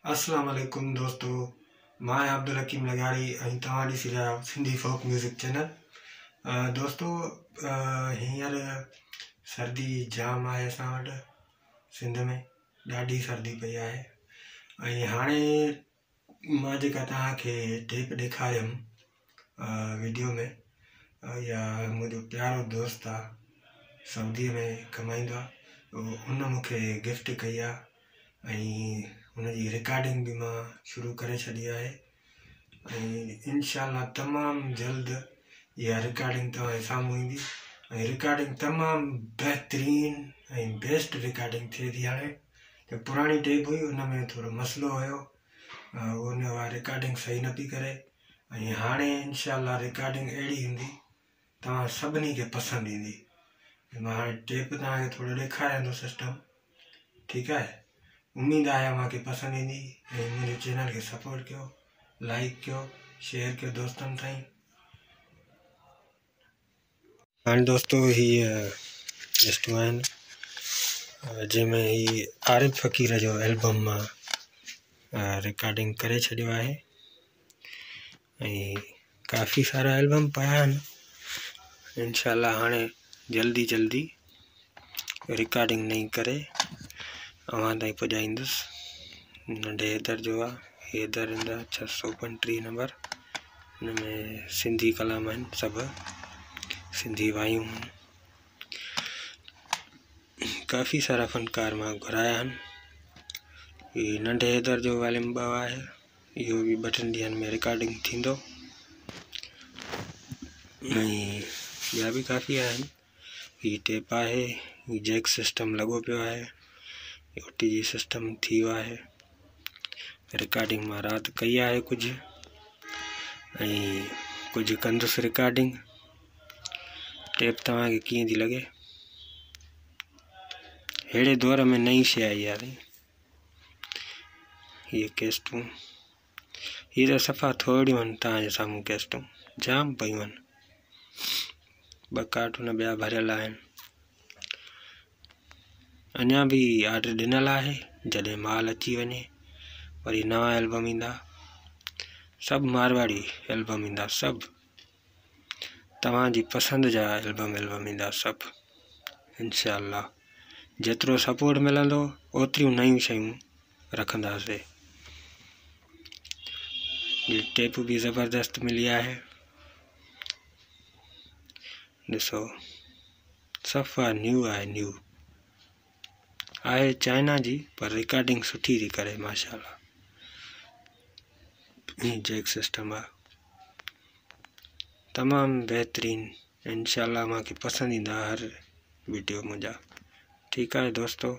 अस्सलाम वालेकुम दोस्तों, मां अब्दुल हकीम लगाड़ी ऐं तव्हां ॾिसी रहिया आहियो सिंधी फोक म्यूज़िक चैनल। दोस्तों, हींअर सर्दी जाम आहे असां वटि सिंध में, ॾाढी सर्दी पई आहे। ऐं हाणे मां जेका तव्हांखे टेप ॾेखारियमि वीडियो में, या मुंहिंजो प्यारो दोस्त आहे, सऊदीअ में कमाईंदो आहे, उन मूंखे गिफ्ट कई आहे ऐं उनजी रिकॉर्डिंग भी मां शुरू करे छॾी आहे। ऐं इंशाअल्लाह तमामु जल्द इहा रिकॉर्डिंग तव्हांजे साम्हूं ईंदी ऐं रिकॉर्डिंग तमामु बहितरीन ऐं बेस्ट रिकॉर्डिंग थिए थी। हाणे त पुराणी टेप हुई, उन में थोरो मसइलो हुयो, उहा रिकॉर्डिंग सही न पई करे। ऐं हाणे इंशाअल्लाह रिकॉर्डिंग अहिड़ी ईंदी तव्हां सभिनी खे पसंदि ईंदी। मां हाणे टेप तव्हांखे थोरो ॾेखारियां थो सिस्टम, ठीकु आहे। उम्मीद आहे मूंखे पसंदि ईंदी ऐं मुंहिंजे चैनल खे सपोर्ट कयो, लाइक कयो, शेयर कयो दोस्तनि ताईं। हाणे दोस्तों हीअ लिस्टूं आहिनि जंहिंमें ही आरिफ फ़क़ीर जो एल्बम मां रिकॉर्डिंग करे छॾियो आहे ऐं काफ़ी सारा एल्बम पिया आहिनि। इंशाअल्लाह हाणे जल्दी रिकॉर्डिंग नई करे अवां ताईं पुॼाईंदुसि। नंढे हैदर जो आहे, हैदर ईंदा 635 नंबर, हिन में सिंधी कलाम आहिनि, सभु सिंधी वायूं आहिनि। काफ़ी सारा फ़नकार मां घुराया आहिनि। हीअ नंढे हैदर जो वॉल्यूम 2 आहे, इहो बि 2-3 ॾींहंनि में रिकॉर्डिंग थींदो। ऐं ॿिया बि काफ़ी आहिनि। हीअ टेप आहे, हीअ जैक सिस्टम लॻो पियो आहे, OTG सिस्टम थी वियो आहे। रिकॉर्डिंग मां राति कई आहे कुझु, ऐं कुझु कंदुसि रिकॉर्डिंग। टेप तव्हांखे कीअं थी लॻे? अहिड़े दौर में नई शइ आई आहे। हीअ कैस्टूं, हीअ त सफ़ा थोरियूं आहिनि तव्हांजे साम्हूं, कैस्टूं जाम पयूं आहिनि, 2 कार्टून ॿिया भरियल आहिनि। अञा बि ऑर्डर ॾिनल आहे, जॾहिं माल अची वञे वरी नवां एल्बम ईंदा, सभु मारवाड़ी एल्बम ईंदा, सभु तव्हांजी पसंदि जा एल्बम ईंदा सभु इंशाअल्लाह। जेतिरो सपोर्ट मिलंदो ओतिरियूं नयूं शयूं रखंदासीं। ये टेप भी ज़बरदस्त मिली आहे, ॾिसो सफ़ा न्यू आहे, न्यू आहे, चाइना जी, पर रिकॉर्डिंग सुठी थी करे माशाअल्लाह। जैक सिस्टम आहे, तमामु बहितरीन। इंशाअल्लाह मूंखे पसंदि ईंदा हर वीडियो मुंहिंजा। ठीकु आहे दोस्तों।